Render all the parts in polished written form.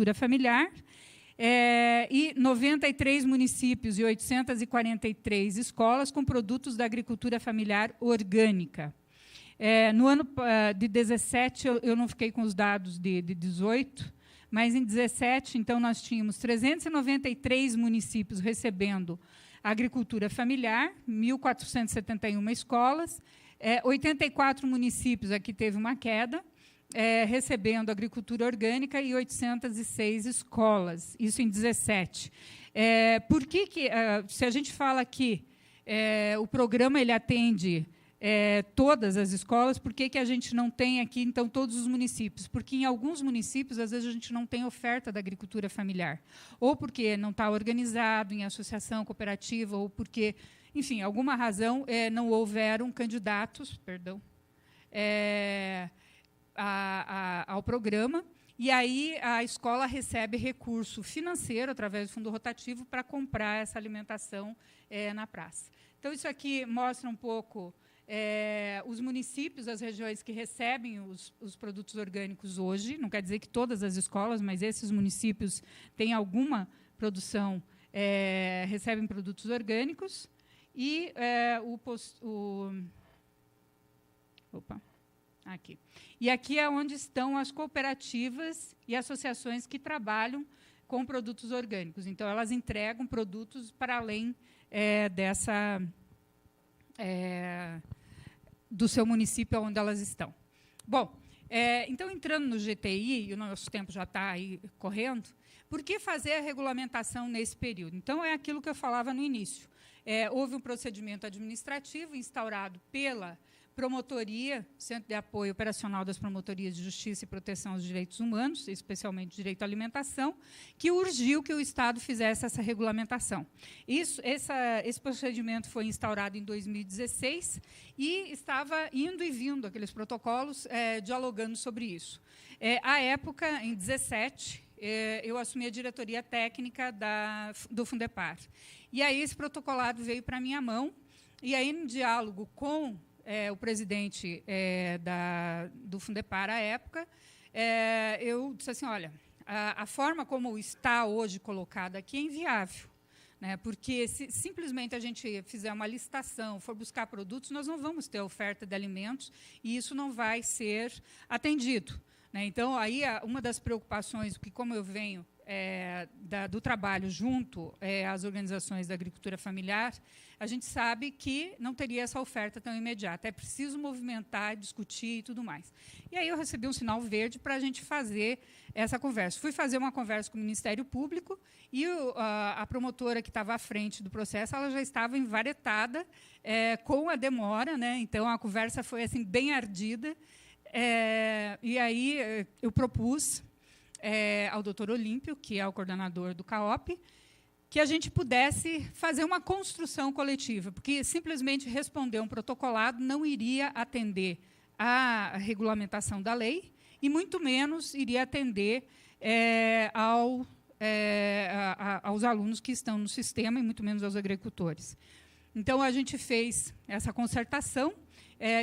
agricultura familiar, e 93 municípios e 843 escolas com produtos da agricultura familiar orgânica. No ano de 17, eu não fiquei com os dados de 18, mas em 17, então, nós tínhamos 393 municípios recebendo agricultura familiar, 1.471 escolas, 84 municípios, aqui teve uma queda, recebendo agricultura orgânica e 806 escolas, isso em 17. Por que, se a gente fala que o programa ele atende todas as escolas, por que a gente não tem aqui, então, todos os municípios? Porque em alguns municípios, às vezes, a gente não tem oferta da agricultura familiar, ou porque não está organizado em associação cooperativa, ou porque, enfim, alguma razão, não houveram candidatos, perdão, ao programa, e aí a escola recebe recurso financeiro, através do fundo rotativo, para comprar essa alimentação na praça. Então, isso aqui mostra um pouco os municípios, as regiões que recebem os produtos orgânicos hoje, não quer dizer que todas as escolas, mas esses municípios têm alguma produção, recebem produtos orgânicos, e aqui. E aqui é onde estão as cooperativas e associações que trabalham com produtos orgânicos. Então, elas entregam produtos para além do seu município onde elas estão. Bom, então, entrando no GTI, e o nosso tempo já está aí correndo, por que fazer a regulamentação nesse período? Então, é aquilo que eu falava no início. Houve um procedimento administrativo instaurado pela Promotoria, Centro de Apoio Operacional das Promotorias de Justiça e Proteção aos Direitos Humanos, especialmente direito à alimentação, que urgiu que o Estado fizesse essa regulamentação. Esse procedimento foi instaurado em 2016 e estava indo e vindo aqueles protocolos dialogando sobre isso. À época, em 2017, eu assumi a diretoria técnica do Fundepar. E aí esse protocolado veio para a minha mão, e aí, em diálogo com o presidente do Fundepar, à época, eu disse assim, olha, a forma como está hoje colocada aqui é inviável, né, porque se simplesmente a gente fizer uma licitação, for buscar produtos, nós não vamos ter oferta de alimentos e isso não vai ser atendido. Né. Então, aí, uma das preocupações, que como eu venho do trabalho junto às organizações da agricultura familiar, a gente sabe que não teria essa oferta tão imediata. É preciso movimentar, discutir e tudo mais. E aí eu recebi um sinal verde para a gente fazer essa conversa. Fui fazer uma conversa com o Ministério Público e a promotora que estava à frente do processo, ela já estava envaretada com a demora, né? Então, a conversa foi assim, bem ardida. E aí eu propus ao doutor Olímpio, que é o coordenador do CAOP, que a gente pudesse fazer uma construção coletiva, porque simplesmente responder um protocolado não iria atender à regulamentação da lei e, muito menos, iria atender aos alunos que estão no sistema e, muito menos, aos agricultores. Então, a gente fez essa concertação.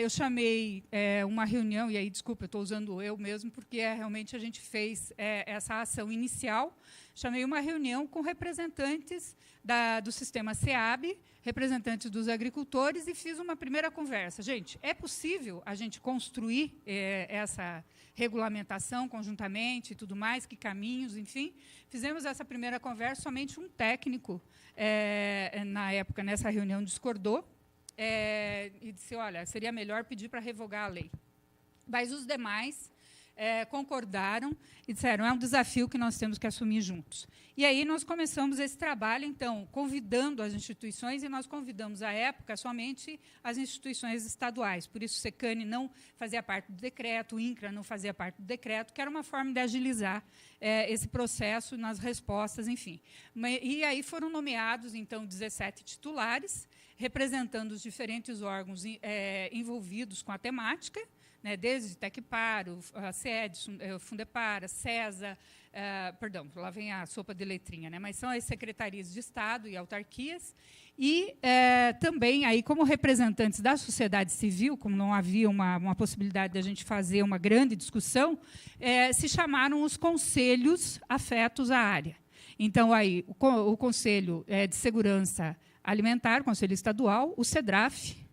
Eu chamei uma reunião, e aí, desculpa, eu estou usando eu mesmo, porque realmente a gente fez essa ação inicial. Chamei uma reunião com representantes do sistema SEAB, representantes dos agricultores, e fiz uma primeira conversa. Gente, é possível a gente construir essa regulamentação conjuntamente e tudo mais, que caminhos, enfim. Fizemos essa primeira conversa, somente um técnico, na época, nessa reunião, discordou, e disse, olha, seria melhor pedir para revogar a lei. Mas os demais concordaram e disseram, é um desafio que nós temos que assumir juntos. E aí nós começamos esse trabalho, então, convidando as instituições, e nós convidamos, à época, somente as instituições estaduais. Por isso, o SECANI não fazia parte do decreto, o INCRA não fazia parte do decreto, que era uma forma de agilizar esse processo nas respostas, enfim. E aí foram nomeados, então, 17 titulares, representando os diferentes órgãos envolvidos com a temática, né, desde Tecpar, a CED, o Fundepar, a CESA, perdão, lá vem a sopa de letrinha, né, mas são as secretarias de Estado e autarquias, e também, aí, como representantes da sociedade civil, como não havia uma possibilidade de a gente fazer uma grande discussão, se chamaram os conselhos afetos à área. Então, aí, o Conselho de Segurança Alimentar, o Conselho Estadual, o CEDRAF,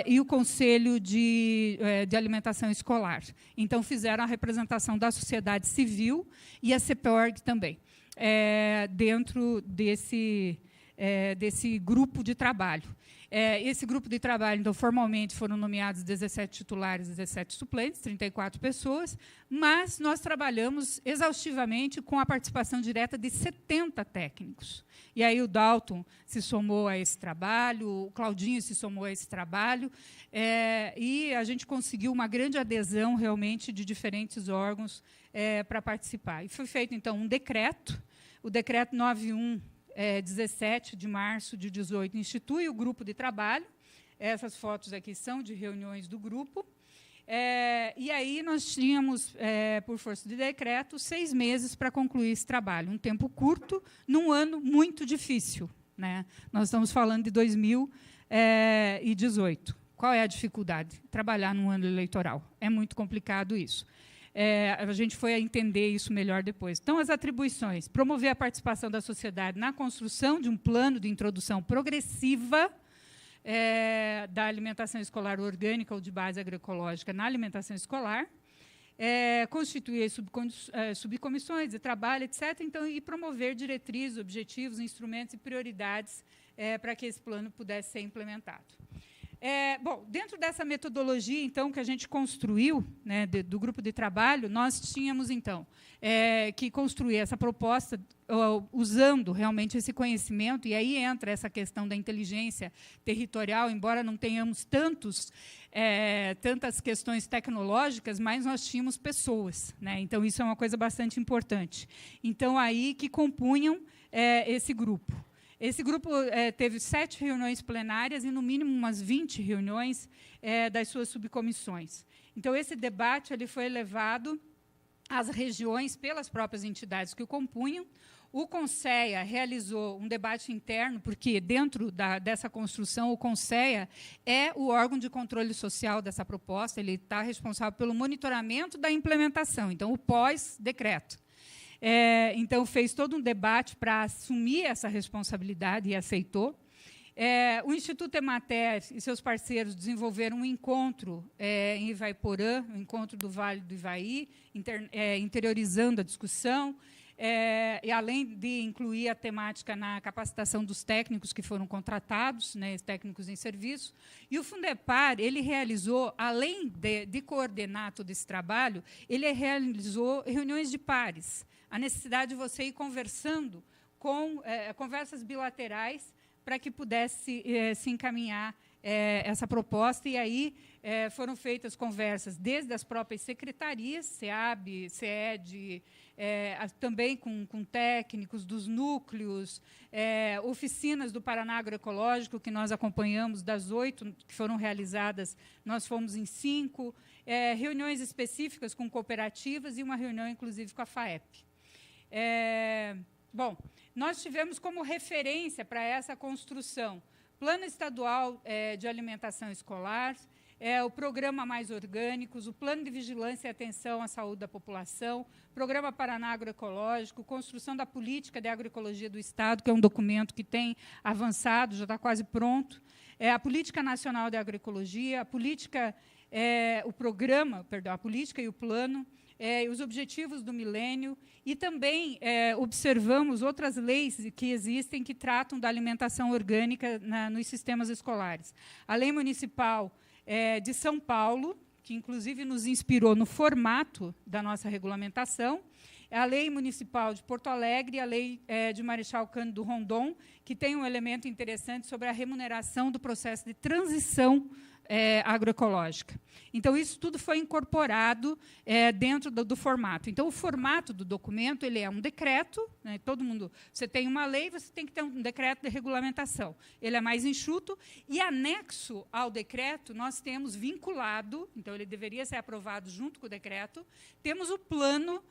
e o Conselho de Alimentação Escolar. Então, fizeram a representação da sociedade civil e a CEPORG também, dentro desse grupo de trabalho. Esse grupo de trabalho, então, formalmente foram nomeados 17 titulares, 17 suplentes, 34 pessoas, mas nós trabalhamos exaustivamente com a participação direta de 70 técnicos. E aí o Dalton se somou a esse trabalho, o Claudinho se somou a esse trabalho, e a gente conseguiu uma grande adesão, realmente, de diferentes órgãos para participar. E foi feito, então, um decreto, o decreto 9117 de março de 18, institui o grupo de trabalho. Essas fotos aqui são de reuniões do grupo. E aí nós tínhamos, por força de decreto, 6 meses para concluir esse trabalho. Um tempo curto, num ano muito difícil, né? Nós estamos falando de 2018. Qual é a dificuldade? Trabalhar num ano eleitoral. É muito complicado isso. A gente foi a entender isso melhor depois. Então, as atribuições: promover a participação da sociedade na construção de um plano de introdução progressiva da alimentação escolar orgânica ou de base agroecológica na alimentação escolar, constituir subcomissões de trabalho, etc., então, e promover diretrizes, objetivos, instrumentos e prioridades para que esse plano pudesse ser implementado. Bom, dentro dessa metodologia, então, que a gente construiu, né, do grupo de trabalho, nós tínhamos, então, que construir essa proposta usando realmente esse conhecimento, e aí entra essa questão da inteligência territorial, embora não tenhamos tantas questões tecnológicas, mas nós tínhamos pessoas, né? Então, isso é uma coisa bastante importante. Então, aí que compunham esse grupo. Esse grupo teve 7 reuniões plenárias e, no mínimo, umas 20 reuniões das suas subcomissões. Então, esse debate ele foi levado às regiões pelas próprias entidades que o compunham. O CONSEA realizou um debate interno, porque, dentro dessa construção, o CONSEA é o órgão de controle social dessa proposta, ele está responsável pelo monitoramento da implementação, então, o pós-decreto. Então, fez todo um debate para assumir essa responsabilidade e aceitou. O Instituto Emater e seus parceiros desenvolveram um encontro em Ivaiporã, um encontro do Vale do Ivaí, interiorizando a discussão, e além de incluir a temática na capacitação dos técnicos que foram contratados, né, técnicos em serviço. E o Fundepar, ele realizou, além de coordenar todo esse trabalho, ele realizou reuniões de pares. A necessidade de você ir conversando com conversas bilaterais para que pudesse se encaminhar essa proposta. E aí foram feitas conversas desde as próprias secretarias, SEAB, CED, também com técnicos dos núcleos, oficinas do Paraná Agroecológico, que nós acompanhamos, das 8 que foram realizadas, nós fomos em 5, reuniões específicas com cooperativas e uma reunião, inclusive, com a FAEP. Bom, nós tivemos como referência para essa construção Plano Estadual de Alimentação Escolar, o Programa Mais Orgânicos, o Plano de Vigilância e Atenção à Saúde da População, Programa Paraná Agroecológico, construção da Política de Agroecologia do Estado, que é um documento que tem avançado, já está quase pronto, a Política Nacional de Agroecologia, a política, a política e o plano, os objetivos do milênio, e também observamos outras leis que existem que tratam da alimentação orgânica nos sistemas escolares. A Lei Municipal de São Paulo, que, inclusive, nos inspirou no formato da nossa regulamentação, a Lei Municipal de Porto Alegre e a Lei de Marechal Cândido Rondon, que tem um elemento interessante sobre a remuneração do processo de transição agroecológica. Então, isso tudo foi incorporado dentro do formato. Então, o formato do documento ele é um decreto, né, todo mundo. Você tem uma lei, você tem que ter um decreto de regulamentação. Ele é mais enxuto, e anexo ao decreto, nós temos vinculado, então, ele deveria ser aprovado junto com o decreto, temos o plano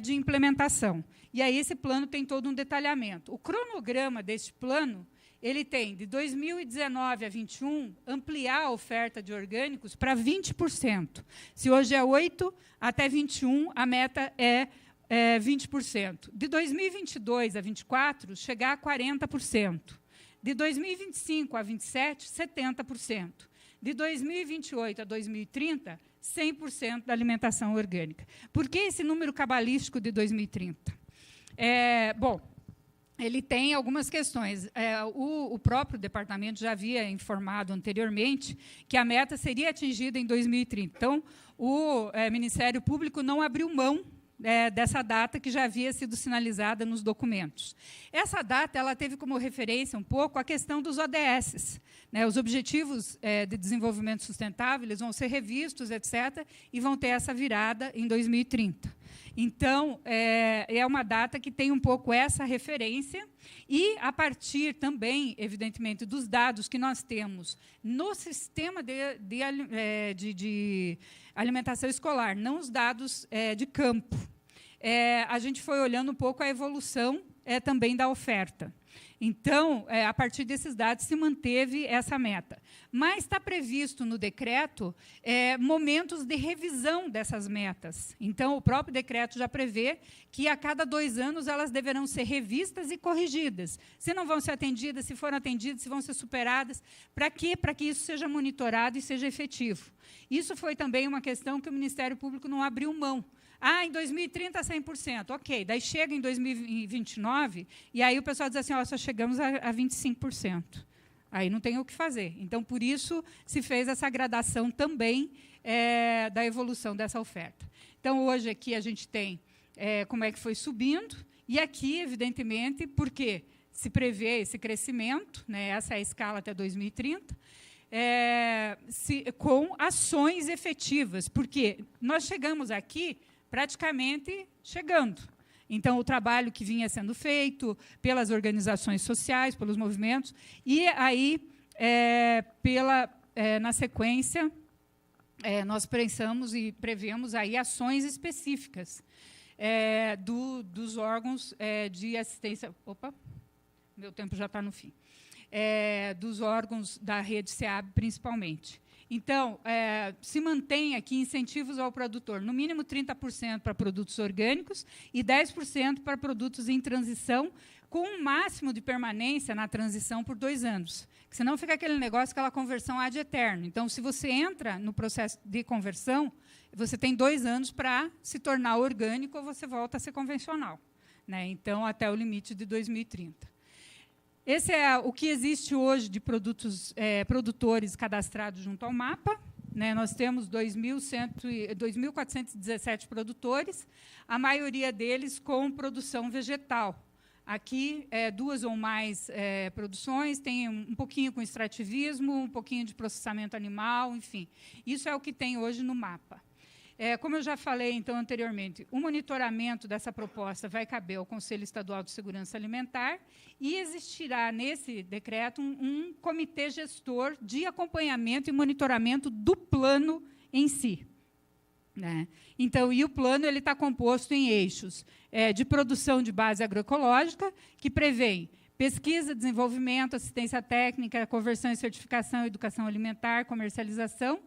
de implementação. E aí, esse plano tem todo um detalhamento. O cronograma deste plano ele tem, de 2019 a 2021, ampliar a oferta de orgânicos para 20%. Se hoje é 8%, até 2021, a meta é 20%. De 2022 a 2024, chegar a 40%. De 2025 a 2027, 70%. De 2028 a 2030, 100% da alimentação orgânica. Por que esse número cabalístico de 2030? Bom, ele tem algumas questões. O próprio departamento já havia informado anteriormente que a meta seria atingida em 2030. Então, o Ministério Público não abriu mão dessa data que já havia sido sinalizada nos documentos. Essa data ela teve como referência um pouco a questão dos ODS. Né, os Objetivos de Desenvolvimento Sustentável eles vão ser revistos, etc., e vão ter essa virada em 2030. Então, é uma data que tem um pouco essa referência, e, a partir também, evidentemente, dos dados que nós temos no sistema de alimentação escolar, não os dados de campo, a gente foi olhando um pouco a evolução também da oferta. Então, a partir desses dados, se manteve essa meta. Mas está previsto no decreto momentos de revisão dessas metas. Então, o próprio decreto já prevê que, a cada 2 anos, elas deverão ser revistas e corrigidas. Se não vão ser atendidas, se foram atendidas, se vão ser superadas. Para quê? Para que isso seja monitorado e seja efetivo. Isso foi também uma questão que o Ministério Público não abriu mão. Em 2030, 100%. Ok, daí chega em 2029, e aí o pessoal diz assim, só chegamos a 25%. Aí não tem o que fazer. Então, por isso, se fez essa gradação também da evolução dessa oferta. Então, hoje, aqui, a gente tem como é que foi subindo, e aqui, evidentemente, porque se prevê esse crescimento, né, essa é a escala até 2030, com ações efetivas, porque nós chegamos aqui praticamente chegando. Então, o trabalho que vinha sendo feito pelas organizações sociais, pelos movimentos, e aí, na sequência, nós pensamos e prevemos aí ações específicas dos órgãos de assistência... Opa, meu tempo já está no fim. Dos órgãos da rede SEAB, principalmente. Então, se mantém aqui incentivos ao produtor, no mínimo 30% para produtos orgânicos e 10% para produtos em transição, com um máximo de permanência na transição por 2 anos. Porque senão fica aquele negócio, aquela conversão ad eterno. Então, se você entra no processo de conversão, você tem 2 anos para se tornar orgânico ou você volta a ser convencional. Né? Então, até o limite de 2030. Esse é o que existe hoje de produtores cadastrados junto ao MAPA. Né? Nós temos 2.417 produtores, a maioria deles com produção vegetal. Aqui, 2 ou mais produções, tem um pouquinho com extrativismo, um pouquinho de processamento animal, enfim. Isso é o que tem hoje no MAPA. Como eu já falei então anteriormente, o monitoramento dessa proposta vai caber ao Conselho Estadual de Segurança Alimentar e existirá nesse decreto um comitê gestor de acompanhamento e monitoramento do plano em si. Né? Então, e o plano ele está composto em eixos de produção de base agroecológica, que prevêem pesquisa, desenvolvimento, assistência técnica, conversão e certificação, educação alimentar, comercialização,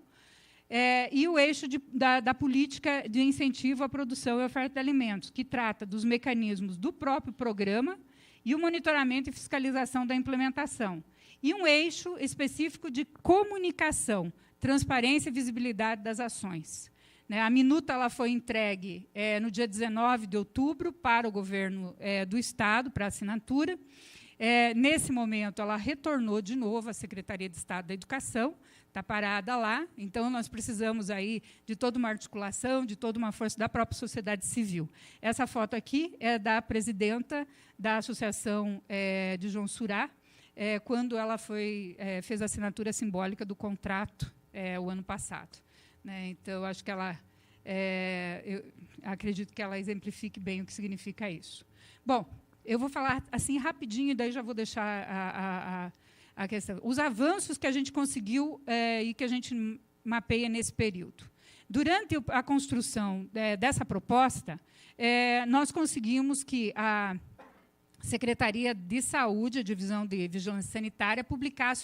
e o eixo da política de incentivo à produção e oferta de alimentos, que trata dos mecanismos do próprio programa e o monitoramento e fiscalização da implementação. E um eixo específico de comunicação, transparência e visibilidade das ações. A minuta ela foi entregue no dia 19 de outubro para o governo do Estado, para assinatura. Nesse momento, ela retornou de novo à Secretaria de Estado da Educação, está parada lá, então nós precisamos aí de toda uma articulação, de toda uma força da própria sociedade civil. Essa foto aqui é da presidenta da Associação de João Surá, quando ela fez a assinatura simbólica do contrato o ano passado. Né? Então, acho que ela, eu acredito que ela exemplifique bem o que significa isso. Bom, eu vou falar assim rapidinho, daí já vou deixar a questão. Os avanços que a gente conseguiu e que a gente mapeia nesse período. Durante a construção dessa proposta, nós conseguimos que a Secretaria de Saúde, a Divisão de Vigilância Sanitária, publicasse